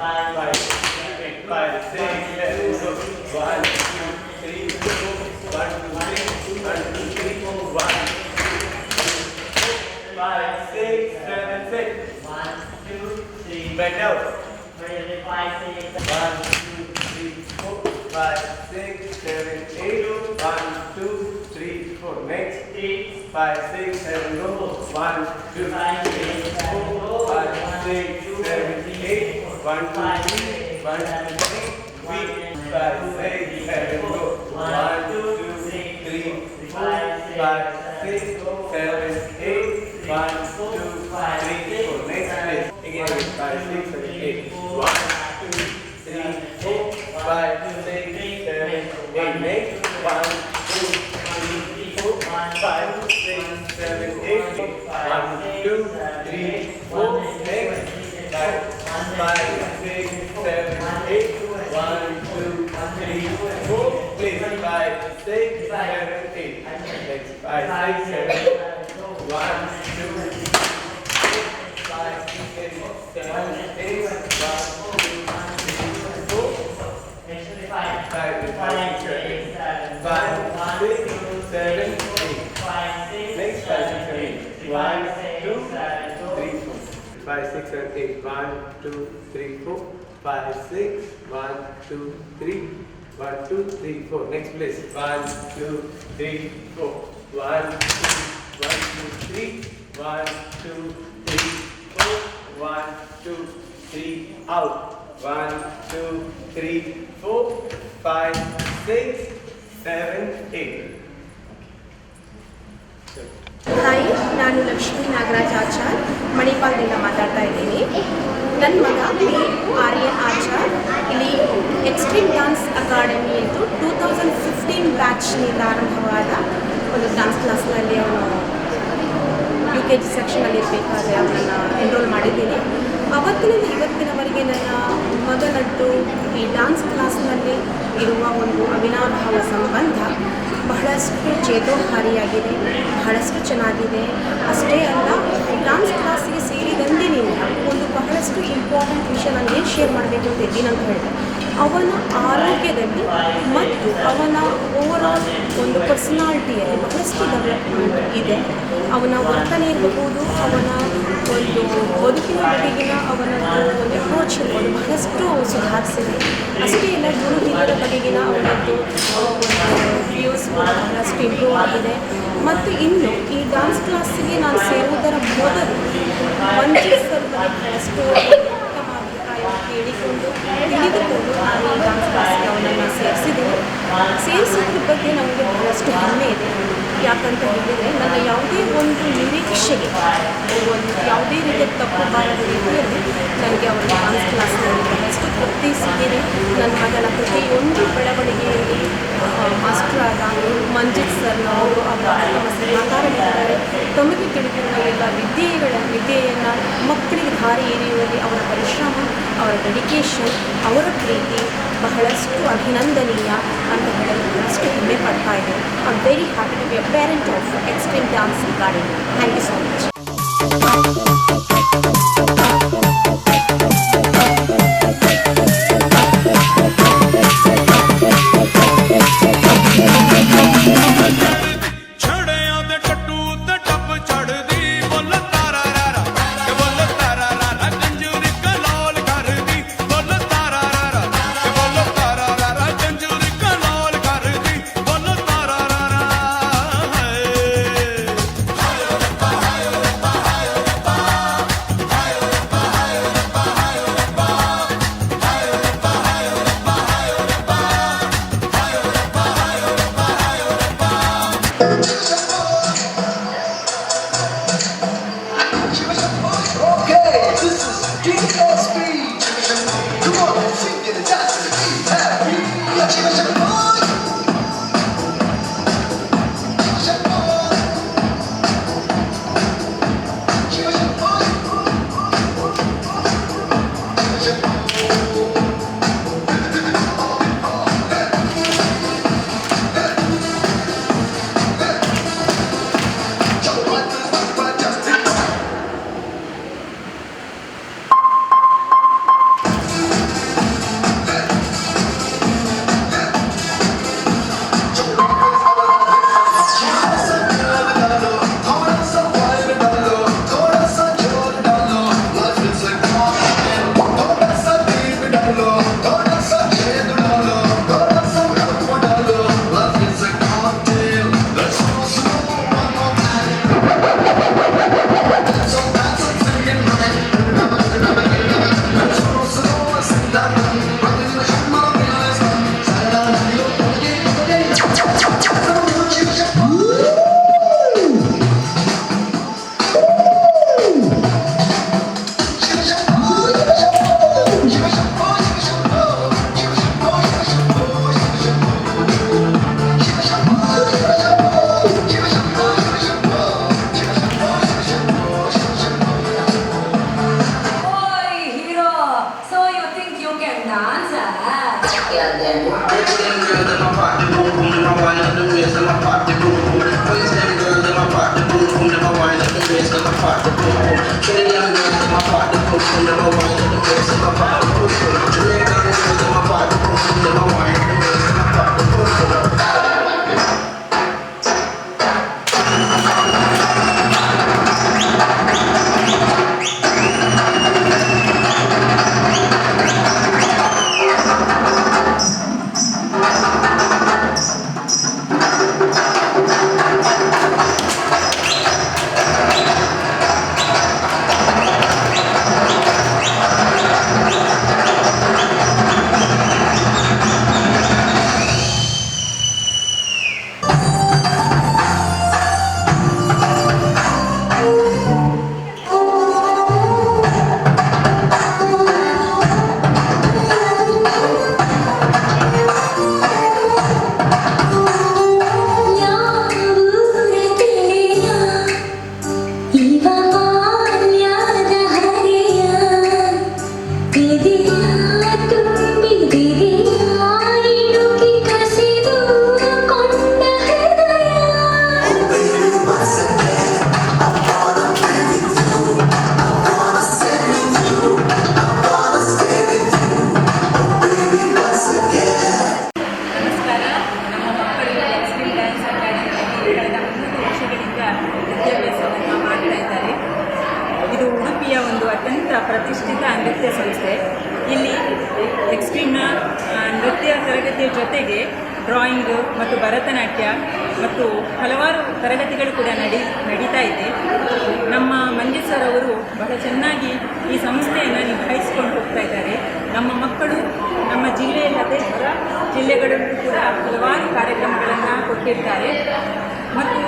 5, 6, 7, 1, 2, 3, 4, 1, 2, 3, 1, 2, 3, 4, 1, 5, 6, 7, 6. 1, 2, 3. Back down. 5, 6, 1, 2, 3, 4, 5, 6, 7, 8. 1, 2, 3, 4. Next. 5, 6, 7, go. 1, 2, 3, 4, 5, 6, 7, 8. 1, 2, 3, 1, 2, 3. 5, 6, 7, go. 1, 2, 3, 4, 5, 6, 7, 8. 1, 2, 3, 4. Next place. Again, 5, 6, 7, 8. 1, 2, 3, 4, 5, 6, 7, 8. Next. 1, 2, 3, 4, 5, 6, 7, 8. 1, 2, 3, 4. Next. 5, 6, 7, 8. 1, 2, 3, 4. Please. 5, 6, 7, 8. Next. 5, 6, 7, 8. 1, 2, 3, 5, 6, 7, 8. 1, 2, 3, 4. 5, 6, 7, 8. Next 5, 6, 7, 8. 1, 2, 3, 4. 5, 6, 7, 8. 1, 2, 3, 4. 5, 6. 1, 2, 3. 1, 2, 3, 4. Next place. 1, 2, 3, 4. 1, 2, 3. 1, 2, 3, 4. 1, 2, 3. Out. 1, 2, 3, 4. 5, 6, 7, 8. Hi, ನಾನು ಲಕ್ಷ್ಮೀ ನಾಗರಾಜ್ ಆಚಾರ್ ಮಣಿಪಾಲದಿಂದ ಮಾತಾಡ್ತಾ ಇದ್ದೀನಿ. ನನ್ನ ಮಗ ಆರ್ಯನ್ ಆಚಾರ್ ಇಲ್ಲಿ ಎಕ್ಸ್ಟ್ರೀಮ್ ಡ್ಯಾನ್ಸ್ ಅಕಾಡೆಮಿ ಎಂದು 2015 ಬ್ಯಾಚ್ನಿಂದ ಆರಂಭವಾದ ಒಂದು ಡ್ಯಾನ್ಸ್ ಕ್ಲಾಸ್ನಲ್ಲಿ ಅವನು UKG ಸೆಕ್ಷನಲ್ಲಿ ಇರಬೇಕಾದ್ರೆ ಅವನನ್ನು ಎನ್ರೋಲ್ ಮಾಡಿದ್ದೀನಿ. ಅವತ್ತಿನಿಂದ ಇವತ್ತಿನವರೆಗೆ ನನ್ನ ಮಗನದ್ದು ಈ ಡ್ಯಾನ್ಸ್ ಕ್ಲಾಸ್ನಲ್ಲಿ ಇರುವ ಒಂದು ಅವಿನಾಭಾವ ಸಂಬಂಧ ಬಹಳಷ್ಟು ಚೇತೋಹಾರಿಯಾಗಿದೆ, ಬಹಳಷ್ಟು ಚೆನ್ನಾಗಿದೆ. ಅಷ್ಟೇ ಅಲ್ಲ, ಡ್ಯಾನ್ಸ್ ಕ್ಲಾಸಿಗೆ ಸೇರಿದಂದಿನಿಂದ ಒಂದು ಬಹಳಷ್ಟು ಇಂಪಾರ್ಟೆಂಟ್ ವಿಷಯ ನಾನು ಏನು ಶೇರ್ ಮಾಡಬೇಕು ಅಂತ ಇದ್ದೀನಿ ಅಂತ ಹೇಳಿದೆ. ಅವನ ಆರೋಗ್ಯದಲ್ಲಿ ಮತ್ತು ಅವನ ಓವರಾಲ್ ಒಂದು ಪರ್ಸನಾಲಿಟಿಯಲ್ಲಿ ಬಹಳಷ್ಟು ಡೆವಲಪ್ಮೆಂಟ್ ಇದೆ. ಅವನ ವರ್ತನೆ ಇರಬಹುದು, ಅವನ ಒಂದು ಬದುಕಿನ ಬಗೆಗಿನ ಅವನ ಒಂದು ಅಪ್ರೋಚ್ ಇರ್ಬೋದು, ಬಹಳಷ್ಟು ಸುಧಾರಿಸಿದೆ. ಅಷ್ಟೇ ಅಲ್ಲ, ಗುರು ಹಿರಿಯರ ಬಗೆಗಿನ ಅವನದ್ದು ವ್ಯೂಸ್ ಬಹಳಷ್ಟು ಇಂಪ್ರೂವ್ ಆಗಿದೆ. ಮತ್ತು ಇನ್ನು ಈ ಡ್ಯಾನ್ಸ್ ಕ್ಲಾಸಿಗೆ ನಾನು ಸೇರುವುದರ ಮೊದಲು ಮಂಜಿತ್ ಸರ್ ಬಗ್ಗೆ ಬಹಳಷ್ಟು ಉತ್ತಮ ಅಭಿಪ್ರಾಯ ಕೇಳಿಕೊಂಡು ತಿಳಿದುಕೊಂಡು ನಾನು ಈ ಡ್ಯಾನ್ಸ್ ಕ್ಲಾಸ್ಗೆ ಅವನನ್ನು ಸೇರಿಸಿದ್ದೀನಿ. ಸೇರಿಸಿದ್ರ ಬಗ್ಗೆ ನಮಗೆ ಬಹಳಷ್ಟು ಹೆಮ್ಮೆ ಇದೆ. ಯಾಕಂತ ಹೇಳಿದರೆ, ನನ್ನ ಯಾವುದೇ ಒಂದು ನಿರೀಕ್ಷೆಗೆ ಒಂದು ಯಾವುದೇ ರೀತಿಯ ತಪ್ಪು ಬಾರದ ರೀತಿಯಲ್ಲಿ ನನಗೆ ಅವರ ಡ್ಯಾನ್ಸ್ ಕ್ಲಾಸ್ನಲ್ಲಿ ಬಹಳಷ್ಟು ತೃಪ್ತಿ ಸಿಕ್ಕಿದೆ. ನನ್ನ ಮಗನ ಪ್ರತಿಯೊಂದು ಬೆಳವಣಿಗೆಯಲ್ಲಿ ಮಾಸ್ಟರ್ ಆದ ಮಂಜಿತ್ ಸರ್ ಅವರು ಅವರ ತಮ್ಮ ಸಹಕಾರವಿದ್ದಾರೆ. ತಮಗೆ ತಿಳಿದಿರುವ ಎಲ್ಲ ವಿದ್ಯೆಯನ್ನು ಮಕ್ಕಳಿಗೆ ದಾರಿ ಎರೆಯುವಲ್ಲಿ ಅವರ ಪರಿಶ್ರಮ, ಅವರ ಡೆಡಿಕೇಶನ್, ಅವರ ಪ್ರೀತಿ ಬಹಳಷ್ಟು ಅಭಿನಂದನೀಯ ಅಂತ ಹೇಳಲು ಬಹಳಷ್ಟು ಹೆಮ್ಮೆ ಪಡ್ತಾ ಇದೆ. I am very happy to be a parent of extreme dance academy. Thank you so much. danza. Yeah, them girls in my pocket, boom boom, them a wine up the waist, them a pocket, boom boom. Praise them girls in my pocket, boom boom, them a wine up the waist, them a pocket, boom boom. Trinidad girls in my pocket, boom boom, them a wine up the waist, them a pocket, boom boom. Jamaican girls in my pocket, boom boom, them a wine up the waist, them a pocket, boom boom. ಪ್ರತಿಷ್ಠಿತ ನೃತ್ಯ ಸಂಸ್ಥೆ. ಇಲ್ಲಿ ಎಕ್ಸ್ಟ್ರೀಮ್ನ ನೃತ್ಯ ತರಗತಿಯ ಜೊತೆಗೆ drawing ಮತ್ತು ಭರತನಾಟ್ಯ ಮತ್ತು ಹಲವಾರು ತರಗತಿಗಳು ಕೂಡ ನಡೀತಾ ಇದೆ. ನಮ್ಮ ಮಂಜು ಸರ್ ಅವರು ಬಹಳ ಚೆನ್ನಾಗಿ ಈ ಸಂಸ್ಥೆಯನ್ನು ನಿಭಾಯಿಸಿಕೊಂಡು ಹೋಗ್ತಾ ಇದ್ದಾರೆ. ನಮ್ಮ ಮಕ್ಕಳು ನಮ್ಮ ಜಿಲ್ಲೆಯಲ್ಲದೆ ಹೊರ ಜಿಲ್ಲೆಗಳಲ್ಲೂ ಕೂಡ ಹಲವಾರು ಕಾರ್ಯಕ್ರಮಗಳನ್ನು ಕೊಟ್ಟಿರ್ತಾರೆ ಮತ್ತು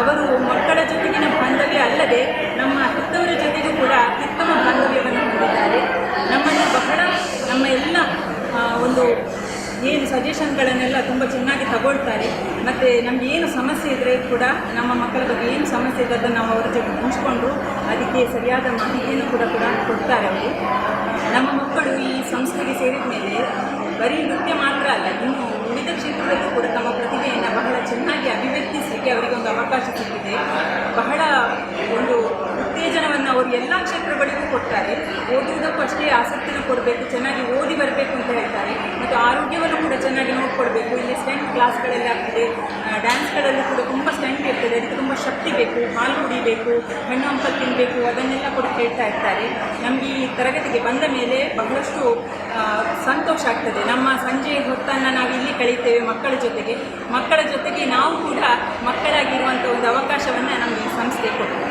ಅವರು ಮಕ್ಕಳ ಜೊತೆಗಿನ ಬಾಂಧವ್ಯ ಅಲ್ಲದೆ ನಮ್ಮ ಹೆತ್ತವರ ಜೊತೆಗೂ ಕೂಡ ಅತ್ಯುತ್ತಮ ಬಾಂಧವ್ಯವನ್ನು ಹೊಂದಿದ್ದಾರೆ. ನಮ್ಮನ್ನು ಬಹಳ ನಮ್ಮ ಎಲ್ಲ ಒಂದು ಏನು ಸಜೆಷನ್ಗಳನ್ನೆಲ್ಲ ತುಂಬ ಚೆನ್ನಾಗಿ ತಗೊಳ್ತಾರೆ ಮತ್ತು ನಮಗೆ ಏನು ಸಮಸ್ಯೆ ಇದ್ದರೆ ಕೂಡ ನಮ್ಮ ಮಕ್ಕಳ ಬಗ್ಗೆ ಏನು ಸಮಸ್ಯೆ ಇದೆ ಅದನ್ನು ನಾವು ಅವ್ರ ಜೊತೆ ಹಂಚ್ಕೊಂಡ್ರು ಅದಕ್ಕೆ ಸರಿಯಾದ ಮಾಹಿತಿಯನ್ನು ಕೂಡ ಕೊಡ್ತಾರೆ ಅವರು. ನಮ್ಮ ಮಕ್ಕಳು ಈ ಸಂಸ್ಥೆಗೆ ಸೇರಿದ ಮೇಲೆ ಬರೀ ನೃತ್ಯ ಮಾತ್ರ ಅಲ್ಲ, ಇನ್ನು ಉಳಿದ ಕ್ಷೇತ್ರದಲ್ಲೂ ಕೂಡ ತಮ್ಮ ಪ್ರತಿಭೆಯನ್ನು ಬಹಳ ಚೆನ್ನಾಗಿ ಅಭಿವ್ಯಕ್ತಿಸಲಿಕ್ಕೆ ಅವರಿಗೆ ಒಂದು ಅವಕಾಶ ಸಿಕ್ಕಿದೆ. ಬಹಳ ಒಂದು ಉತ್ತೇಜನವನ್ನು ಅವರು ಎಲ್ಲ ಕ್ಷೇತ್ರಗಳಿಗೂ ಕೊಡ್ತಾರೆ. ಓದುವುದಕ್ಕೂ ಅಷ್ಟೇ ಆಸಕ್ತಿನ ಕೊಡಬೇಕು, ಚೆನ್ನಾಗಿ ಓದಿ ಬರಬೇಕು ಅಂತ ಹೇಳ್ತಾರೆ ಮತ್ತು ಆರೋಗ್ಯವನ್ನು ಕೂಡ ಚೆನ್ನಾಗಿ ನೋಡಿಕೊಳ್ಬೇಕು. ಇಲ್ಲಿ ಸ್ಟೆಂಟ್ ಕ್ಲಾಸ್ಗಳೆಲ್ಲ ಆಗ್ತದೆ, ಡ್ಯಾನ್ಸ್ಗಳಲ್ಲೂ ಕೂಡ ತುಂಬ ಸ್ಟೆಂಟ್ ಇರ್ತದೆ, ಅದಕ್ಕೆ ತುಂಬ ಶಕ್ತಿ ಬೇಕು, ಹಾಲು ಕುಡಿಬೇಕು, ಹಣ್ಣು ಹಂಪಲು ತಿನ್ನಬೇಕು, ಅದನ್ನೆಲ್ಲ ಕೂಡ ಹೇಳ್ತಾ ಇರ್ತಾರೆ. ನಮಗೆ ಈ ತರಗತಿಗೆ ಬಂದ ಮೇಲೆ ಬಹಳಷ್ಟು ಸಂತೋಷ ಆಗ್ತದೆ. ನಮ್ಮ ಸಂಜೆ ಹೊತ್ತನ್ನು ನಾವು ಇಲ್ಲಿ ಕಳೀತೇವೆ ಮಕ್ಕಳ ಜೊತೆಗೆ ನಾವು ಕೂಡ ಮಕ್ಕಳಾಗಿರುವಂಥ ಒಂದು ಅವಕಾಶವನ್ನು ನಮಗೆ ಈ ಸಂಸ್ಥೆ ಕೊಡ್ತದೆ.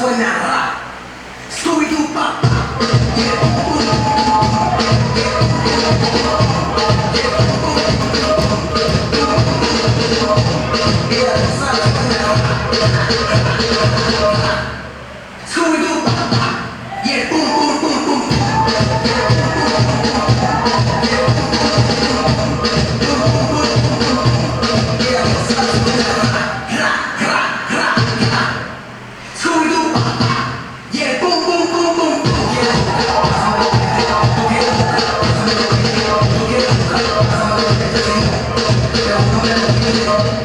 suena. Scooby-Doo, pop, pop. Yeah, boom, boom. Yeah, the salsa suena. Scooby-Doo, pop, pop. Yeah, boom, boom, boom, boom. Yeah, the salsa suena. Scooby-Doo, pop, pop. Yeah, boom, boom, boom, boom, boom.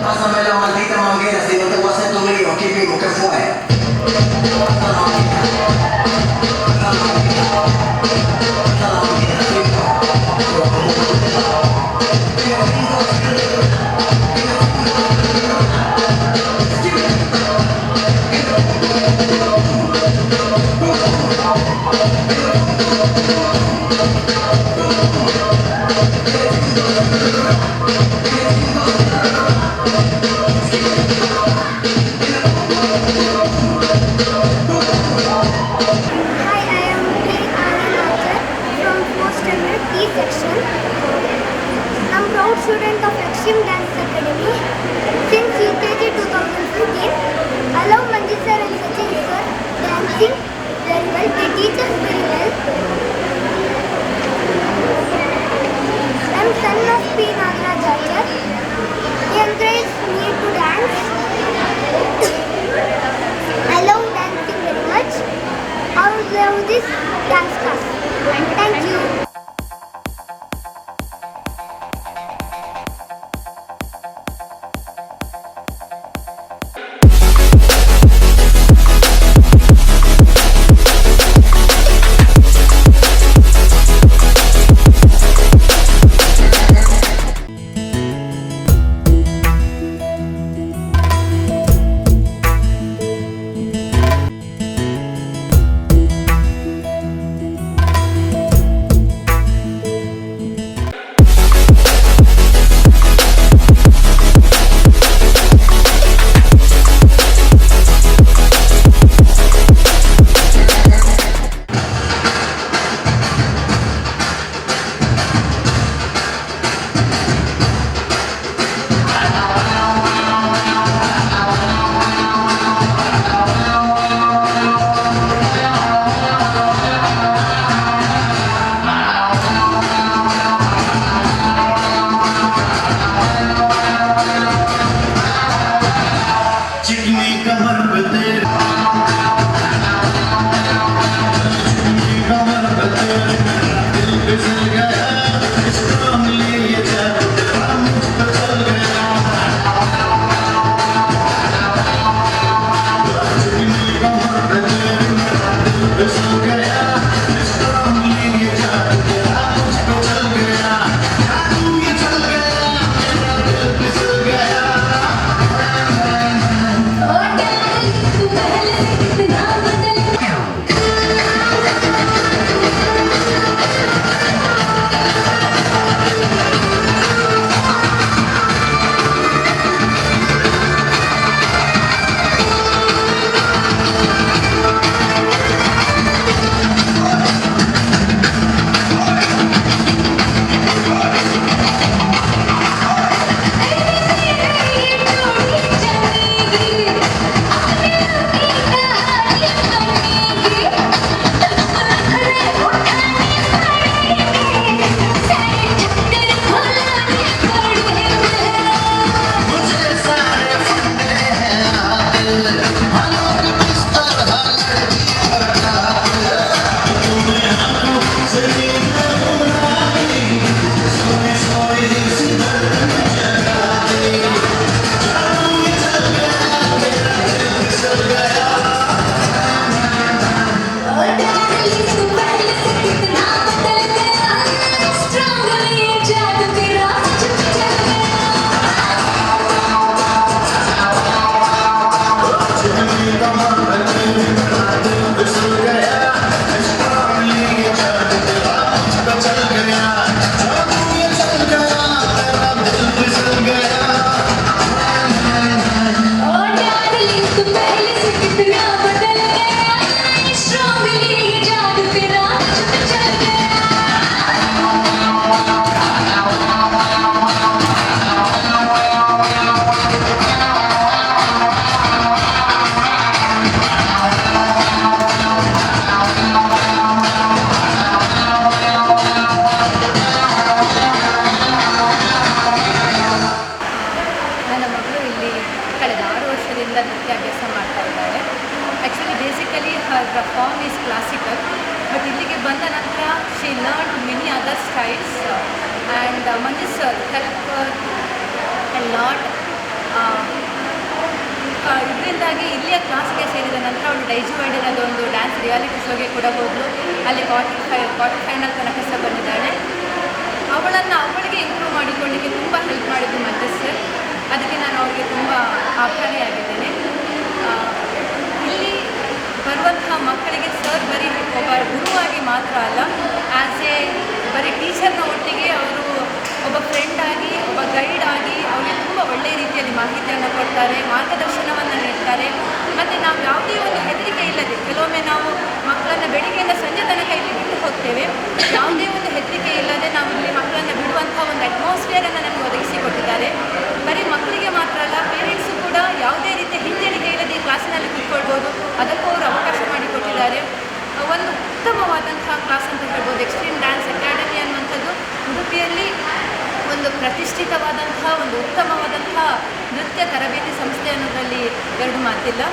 Pásame la maldita manguera, si no te voy a hacer tu lío, aquí mismo, ¿qué fue? Hi, I am Aryan Archer from 4th standard T section. I am proud student of Extreme Dance Academy since UKG 2015. I love Manjit sir and Sachin sir dancing very well. They teach us very well. I am son of P. Nagaraj Archer. He encouraged me to dance. I love dancing very much. I would love this dance class. Thank you. चिकनी कमर पे तेरे चिकनी कमर पे तेरे दिल फिसल गया इसको मिली ये जादू तेरा मुझ पे चल गया चिकनी कमर पे तेरे दिल फिसल गया इसको मिली ये जादू तेरा मुझ पे चल गया जादू ये चल गया मेरा दिल फिसल गया Oh, ವರ್ಷದಿಂದ ನೃತ್ಯಾಭ್ಯಾಸ ಮಾಡ್ತಾ ಇದ್ದಾಳೆ. Actually basically her form is classical, but ಇಲ್ಲಿಗೆ ಬಂದ ನಂತರ she learn many other styles and Manju's help lot. ಇದರಿಂದಾಗಿ ಇಲ್ಲಿಯ ಕ್ಲಾಸ್ಗೆ ಸೇರಿದ ನಂತರ ಅವಳು ಡೈಜುವೈಡಿನ ಒಂದು ಡ್ಯಾನ್ಸ್ ರಿಯಾಲಿಟಿ ಶೋಗೆ ಕೂಡ ಹೋದಳು. ಅಲ್ಲಿ ಕ್ವಾರ್ಟರ್ ಫೈನಲ್ ತನಕ ಸಹ ಬಂದಿದ್ದಾಳೆ. ಅವಳಿಗೆ ಇಂಪ್ರೂವ್ ಮಾಡಿಕೊಳ್ಳಿಕ್ಕೆ ತುಂಬ ಹೆಲ್ಪ್ ಮಾಡಿದ್ದು ಮಂಜುಸ್ ಸರ್. ಅದಕ್ಕೆ ನಾನು ಅವರಿಗೆ ತುಂಬ ಆಭಾರಿಯಾಗಿದ್ದೇನೆ. ಇಲ್ಲಿ ಬರುವಂತಹ ಮಕ್ಕಳಿಗೆ ಸರ್ ಬರೀ ಒಬ್ಬ ಗುರುವಾಗಿ ಮಾತ್ರ ಅಲ್ಲ, ಆ್ಯಸ್ ಎ ಬರೀ ಟೀಚರ್ನ ಒಟ್ಟಿಗೆ ಅವರು ಒಬ್ಬ ಫ್ರೆಂಡ್ ಆಗಿ, ಒಬ್ಬ ಗೈಡ್ ಆಗಿ ಅವರಿಗೆ ತುಂಬ ಒಳ್ಳೆಯ ರೀತಿಯಲ್ಲಿ ಮಾಹಿತಿಯನ್ನು ಕೊಡ್ತಾರೆ, ಮಾರ್ಗದರ್ಶನವನ್ನು ನೀಡ್ತಾರೆ. ಮತ್ತು ನಾವು ಯಾವುದೇ ಒಂದು ಹೆದರಿಕೆ ಇಲ್ಲದೆ, ಕೆಲವೊಮ್ಮೆ ನಾವು ಮಕ್ಕಳನ್ನು ಬೆಳಿಗ್ಗೆಯಿಂದ ಸಂಜೆ ತನಕ ಇಲ್ಲಿ ಬಿಟ್ಟು ಹೋಗ್ತೇವೆ, ಯಾವುದೇ ಒಂದು ಹೆದರಿಕೆ ಇಲ್ಲದೆ ನಾವು ಇಲ್ಲಿ ಮಕ್ಕಳನ್ನು ಬಿಡುವಂಥ ಒಂದು ಅಟ್ಮಾಸ್ಫಿಯರನ್ನು ನಮಗೆ ಒದಗಿಸಿಕೊಟ್ಟಿದ್ದಾರೆ. ಬರೀ ಮಕ್ಕಳಿಗೆ ಮಾತ್ರ ಅಲ್ಲ, ಪೇರೆಂಟ್ಸು ಕೂಡ ಯಾವುದೇ ರೀತಿಯ ಹಿಂಜರಿಕೆ ಇಲ್ಲದೆ ಈ ಕ್ಲಾಸಿನಲ್ಲಿ ಕೂತ್ಕೊಳ್ಬೋದು, ಅದಕ್ಕೂ ಅವರು ಅವಕಾಶ ಮಾಡಿಕೊಟ್ಟಿದ್ದಾರೆ. ಒಂದು ಉತ್ತಮವಾದಂತಹ ಕ್ಲಾಸ್ ಅಂತ ಹೇಳ್ಬೋದು. ಎಕ್ಸ್ಟ್ರೀಮ್ ಡ್ಯಾನ್ಸ್ ಅಕಾಡೆಮಿ ಅನ್ನುವಂಥದ್ದು ಉಡುಪಿಯಲ್ಲಿ ಒಂದು ಪ್ರತಿಷ್ಠಿತವಾದಂತಹ, ಒಂದು ಉತ್ತಮವಾದಂತಹ ನೃತ್ಯ ತರಬೇತಿ ಸಂಸ್ಥೆ ಅನ್ನೋದರಲ್ಲಿ ಎರಡು ಮಾತಿಲ್ಲ.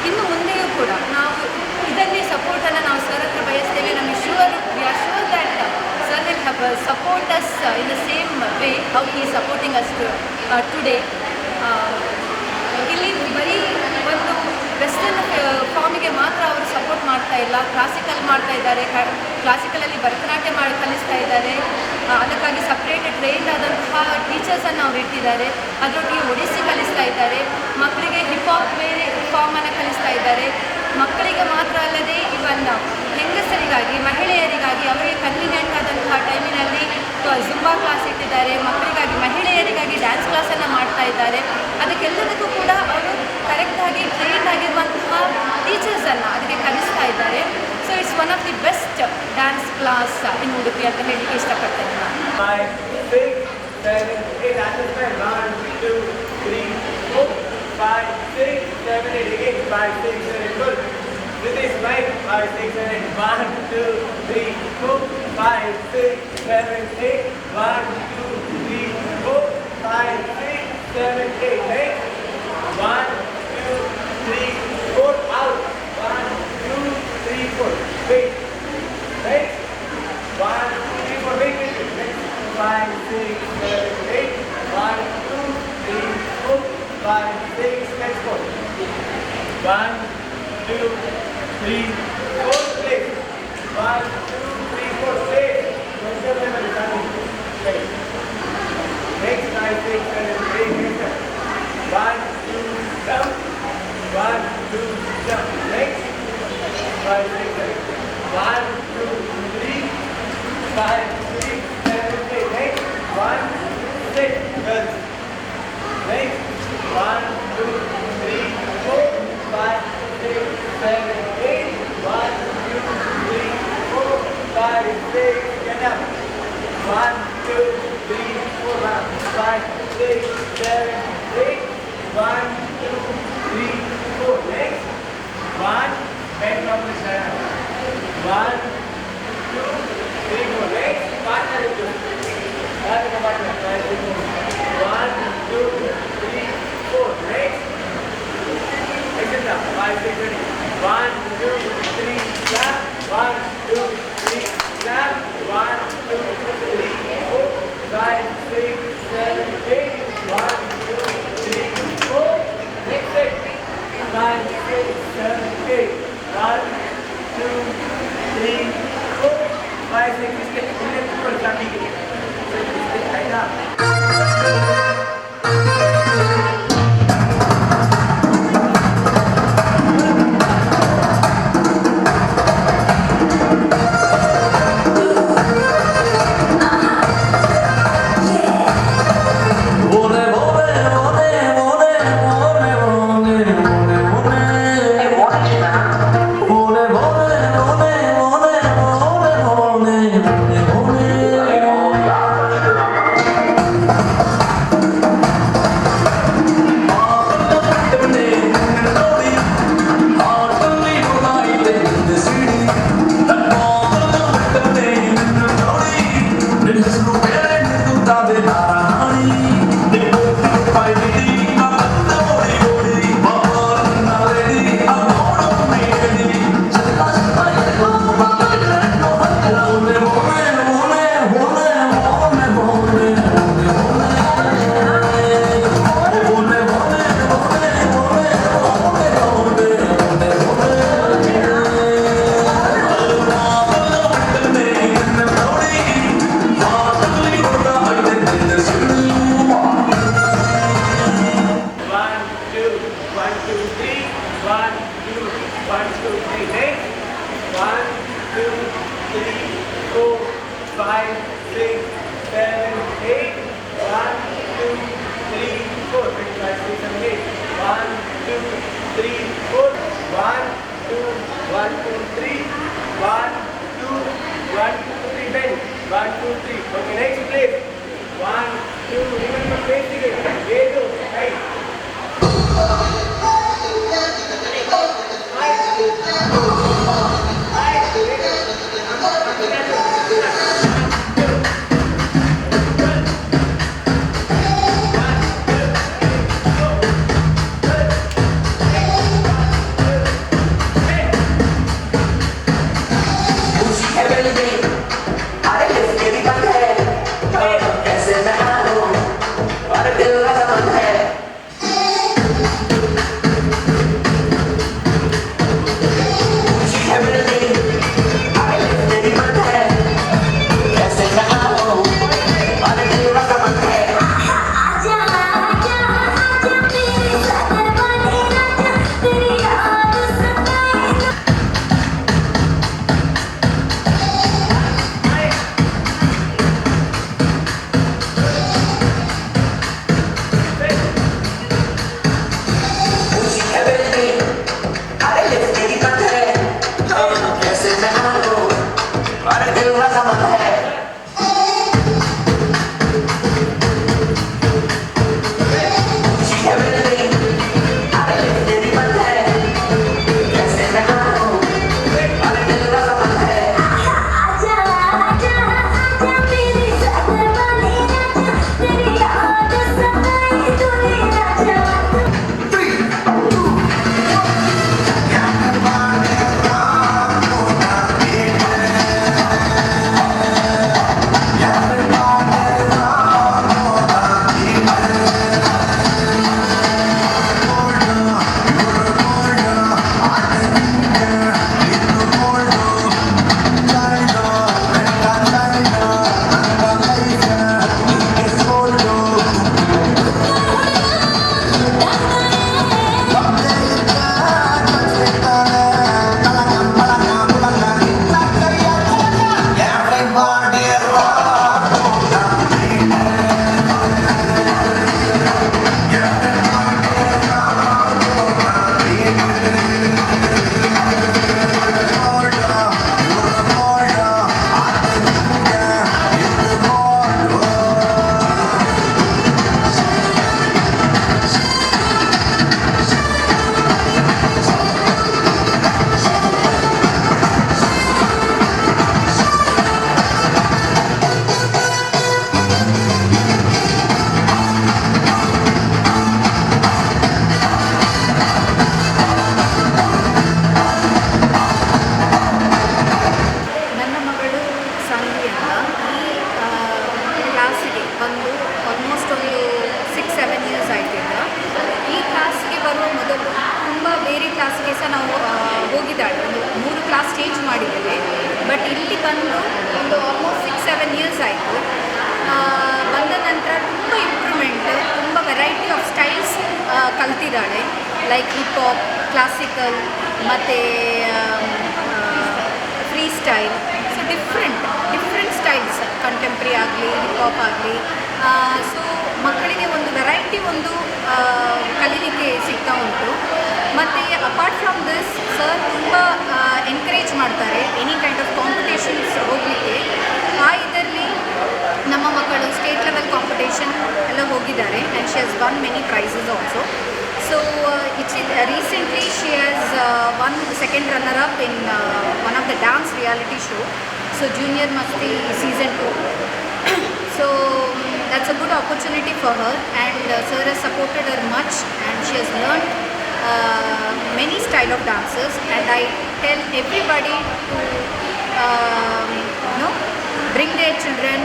ಇನ್ನು ಮುಂದೆಯೂ ಕೂಡ ನಾವು ಇದರಲ್ಲಿ ಸಪೋರ್ಟನ್ನು ನಾವು ಸರ್ ಹತ್ರ ಬಯಸ್ತೇವೆ. ನಮಗೆ we are sure that sir will have support us in the same way how he is supporting us today. ಇಲ್ಲಿ ಬರೀ ಒಂದು ವೆಸ್ಟರ್ನ್ ಫಾರ್ಮಿಗೆ ಮಾತ್ರ ಅವರು ಸಪೋರ್ಟ್ ಮಾಡ್ತಾ ಇಲ್ಲ, ಕ್ಲಾಸಿಕಲ್ ಮಾಡ್ತಾ ಇದ್ದಾರೆ. ಕ್ಲಾಸಿಕಲಲ್ಲಿ ಭರತನಾಟ್ಯ ಕಲಿಸ್ತಾ ಇದ್ದಾರೆ. ಅದಕ್ಕಾಗಿ ಸಪ್ರೇಟ್ ಟ್ರೈನ್ಡ್ ಆದಂತಹ ಟೀಚರ್ಸನ್ನು ಅವರು ಇಟ್ಟಿದ್ದಾರೆ. ಅದರೊಟ್ಟಿಗೆ ಒಡಿಸ್ಸಿ ಕಲಿಸ್ತಾ ಇದ್ದಾರೆ. ಮಕ್ಕಳಿಗೆ ಹಿಪ್ ಹಾಪ್ ಬೇರೆ ಫಾರ್ಮನ್ನು ಕಲಿಸ್ತಾ ಇದ್ದಾರೆ. ಮಕ್ಕಳಿಗೆ ಮಾತ್ರ ಅಲ್ಲದೆ ಇವನ್ ಹೆಂಗಸರಿಗಾಗಿ, ಮಹಿಳೆಯರಿಗಾಗಿ ಅವರಿಗೆ ಕನ್ವೀನಿಯೆಂಟ್ ಆದಂತಹ ಟೈಮಿನಲ್ಲಿ ಜುಂಬಾ ಕ್ಲಾಸ್ ಇಟ್ಟಿದ್ದಾರೆ. ಮಕ್ಕಳಿಗಾಗಿ, ಮಹಿಳೆಯರಿಗಾಗಿ ಡ್ಯಾನ್ಸ್ ಕ್ಲಾಸನ್ನು ಮಾಡ್ತಾ ಇದ್ದಾರೆ. ಅದಕ್ಕೆಲ್ಲದಕ್ಕೂ ಕೂಡ ಅವರು ಕರೆಕ್ಟಾಗಿ ಟ್ರೈನ್ ಆಗಿರುವಂತಹ ಟೀಚರ್ಸನ್ನು ಅದಕ್ಕೆ ಕಲಿಸ್ತಾ ಇದ್ದಾರೆ. So it's one of the best dance class ಇನ್ ಉಡುಪಿ ಅಂತ ಹೇಳಲಿಕ್ಕೆ ಇಷ್ಟಪಡ್ತೇನೆ. 5, 6, 7, 8. Understand? 1, 2, 3, 4, 5, 6, 7, 8. Again 5, 6, 7, 8. Good. With this right, 5, 6, 7, 8. 1, 2, 3, 4, 5, 6, 7, 8. 1, 2, 3, 4, 5, 6, 7, 8. Right? 1, 2, 3, 4. Out. 1, 2, 3, 4. Wait. Right? 1, 2, 3, 4. Wait. 5, 6, 7, 8. 1, 2, 3, 4, 5, 6. Let's go. 1, 2, 3, 4. Place. 1, 2, 3, 4. Place. Next 5, 6, 7, 8. 1, 2, jump. 1, 2, jump. Next 5, 6, 7. 1, 2, 3, 5, 6, 7, 8. Next 1, 6. Good. Next 1, 2, 3, 4, 5, 6, 7, 8. 1, 2, 3, 4, 5, 6. Get up. 1, 2, 3, 4, 5, 6, 7, 8. 1, 2, 3, 4. Next 1. Bend from the side. 1, 2, 3, 4. Next partner is good. That's the partner. 1, 2, 3, 4. Next. Exit up. 5, 6, 7, 8. 1, 2, 3, clap. 1, 2, 3, clap. 1, 2, 3, 4, 5, 6, 7, 8. 1, 2, 3, 4. Next set. 5, 6, 7, 8. 1, 2, 3, 4, 5, 6. इसके पूरे ऊपर जाने के लिए इसके फायदा Hey, 2, 1, 2, 3, 1, 2, 1, 2, 3. Next. 1, 2, 3, 4, 5, 6, 7, 8. 1, 2, 3, 4. 5, 6, 7, 8. 1, 2, 3, 4. 1, 2, 1, 2, 3. 1, 2, 1, 2, 3. Bend. 1, 2, 3. Okay, next place. 1, 2. Remember facing it. Way to right. ಹೋಗಿದ್ದಾಳೆ. ಒಂದು 3 ಕ್ಲಾಸ್ ಚೇಂಜ್ ಮಾಡಿದ್ದೇವೆ. ಬಟ್ ಇಲ್ಲಿ ಬಂದು ಒಂದು ಆಲ್ಮೋಸ್ಟ್ 6-7 ಇಯರ್ಸ್ ಆಯಿತು. ಬಂದ ನಂತರ ತುಂಬ ಇಂಪ್ರೂವ್ಮೆಂಟ್, ತುಂಬ ವೆರೈಟಿ ಆಫ್ ಸ್ಟೈಲ್ಸ್ ಕಲ್ತಿದ್ದಾಳೆ. ಲೈಕ್ ಹಿಪ್ ಹಾಪ್, ಕ್ಲಾಸಿಕಲ್ ಮತ್ತು free style. So different styles, contemporary ಆಗಲಿ, ಹಿಪ್ ಹಾಪ್ ಆಗಲಿ. ಸೊ ಮಕ್ಕಳಿಗೆ ಒಂದು ವೆರೈಟಿ ಒಂದು ಕಲೀಲಿಕ್ಕೆ ಸಿಗ್ತಾ ಉಂಟು. ಮತ್ತು ಅಪಾರ್ಟ್ ಫ್ರಮ್ ದಿಸ್ ಸರ್ ತುಂಬ ಎನ್ಕರೇಜ್ ಮಾಡ್ತಾರೆ ಎನಿ ಕೈಂಡ್ ಆಫ್ ಕಾಂಪಿಟೇಷನ್ಸ್ ಹೋಗಲಿಕ್ಕೆ. ಇದರಲ್ಲಿ ನಮ್ಮ ಮಕ್ಕಳು ಸ್ಟೇಟ್ ಲೆವೆಲ್ ಕಾಂಪಿಟೇಷನ್ ಎಲ್ಲ ಹೋಗಿದ್ದಾರೆ and she has won many prizes also. So recently she has won second runner up in one of the dance reality show, so Junior Masti season 2. So that's a good opportunity for her, and sir has supported her much, and she has learned many style of dances. And I tell everybody to bring their children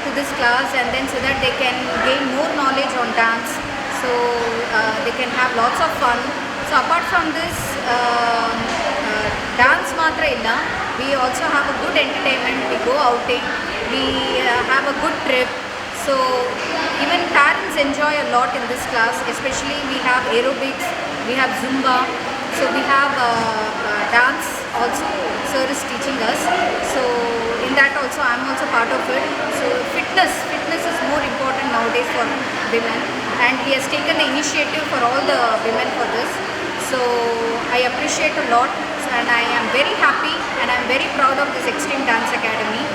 to this class, and then so that they can gain more knowledge on dance, so they can have lots of fun. So apart from this dance matra illa, we also have a good entertainment. We go outing, we have a good trip. So even parents enjoy a lot in this class, especially we have aerobics, we have Zumba, so we have dance also, sir is teaching us. So in that also I'm also part of it. So fitness is more important nowadays for women, and he has taken the initiative for all the women for this. So I appreciate a lot, and I am very happy and I am very proud of this Extreme Dance Academy.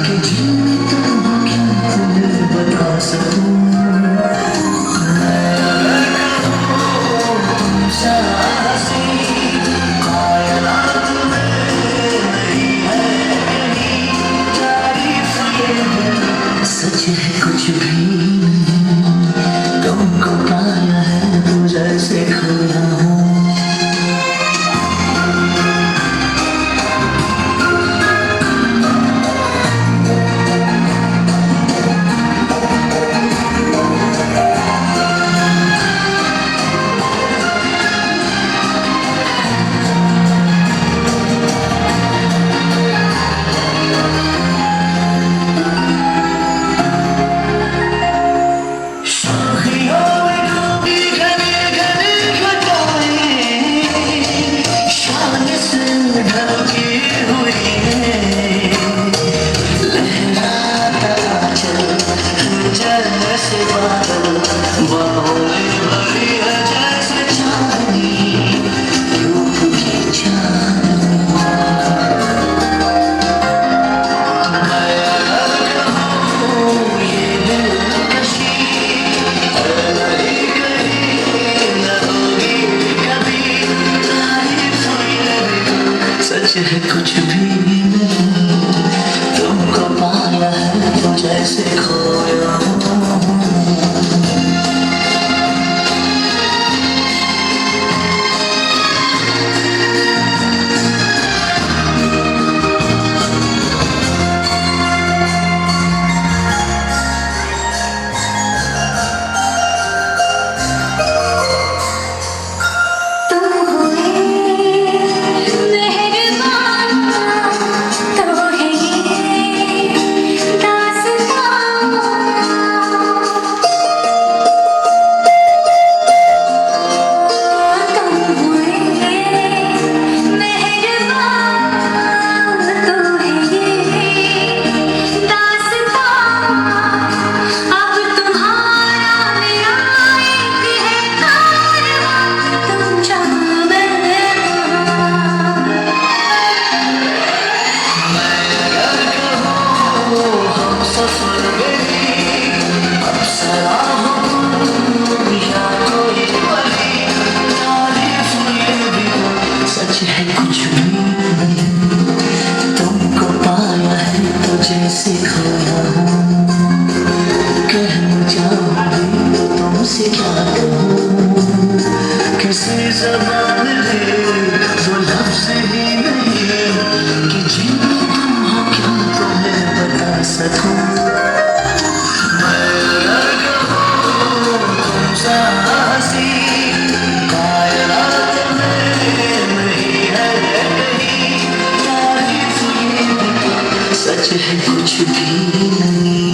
कि जीता हूँ क्या तुम्हें बता सकूं सच है कुछ भी तुमको पाया है तो जैसे खोया हूँ सच है कुछ भी नहीं तुमको पाया है तो जैसे खोया हूँ सच है कुछ भी तुमको पाया है तो जैसे खोया हूँ कहना चाहूँगी तो तुमसे क्या कहूँ किसी ज़बान में वो लफ्ज़ ही नहीं कि जिनमें तुम हो क्या तुम्हें बता सकूँ मैं अगर कहूँ तुमसे हंसी कायनात में नहीं है कहीं तारीफ ये भी सच है कुछ भी नहीं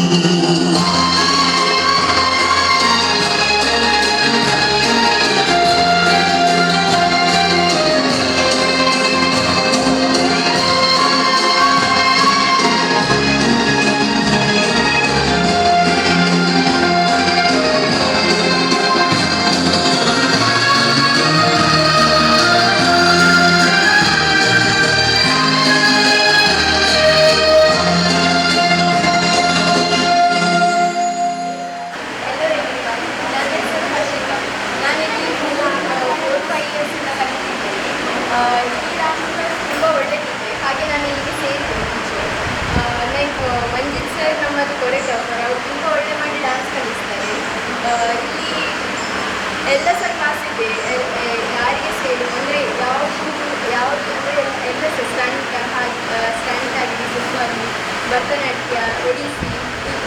ತುಂಬ ಒಳ್ಳೆದಿದೆ. ಹಾಗೆ ನಾನು ಇಲ್ಲಿಗೆ ಸೇರಿದೆ ಮುಂಚೆ. ಲೈಕ್ ಮಂಜಿತ್ ಸರ್ ನಮ್ಮದು ಕೊರಿಯೋಗ್ರಾಫರ್, ಅವರು ತುಂಬ ಒಳ್ಳೆ ಮಾಡಿ ಡ್ಯಾನ್ಸ್ ಕಲಿಸ್ತಾರೆ. ಇಲ್ಲಿ ಎಲ್ಲ ಸಹ ಕ್ಲಾಸ್ ಇದೆ, ಯಾರಿಗೆ ಸೇರು ಅಂದರೆ ಯಾವುದು ಅಂದರೆ ಎಲ್ಲ ಸಹ ಸ್ಟ್ಯಾಂಡ್ ಆಗಿದೆ, ಸುಸ್ವಾಮಿ, ಭರತನಾಟ್ಯ, ಒಡಿಸಿ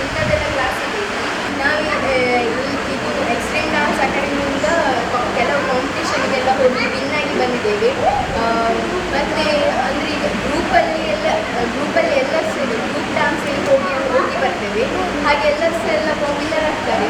ಇಂಥದ್ದೆಲ್ಲ ಕ್ಲಾಸ್ ಇದೆ. ನಾವು ಇದು ಎಕ್ಸ್ಟ್ರೀಮ್ ಡ್ಯಾನ್ಸ್ ಅಕಾಡೆಮಿಯಿಂದ ಕೆಲವು ಕಾಂಪಿಟೇಷನ್ಗೆಲ್ಲ ಹೋಗಿ ವಿನ್ ಆಗಿ ಬಂದಿದ್ದೇವೆ. ಮತ್ತು ಅಂದರೆ ಈಗ ಗ್ರೂಪಲ್ಲಿ ಎಲ್ಲ ಸೇರಿ ಗ್ರೂಪ್ ಡ್ಯಾನ್ಸಿಗೆ ಹೋಗಿ ಬರ್ತೇವೆ. ಹಾಗೆ ಎಲ್ಲರೂ ಸಹ ಎಲ್ಲ ವಿನ್ನರ್ ಆಗ್ತಾರೆ.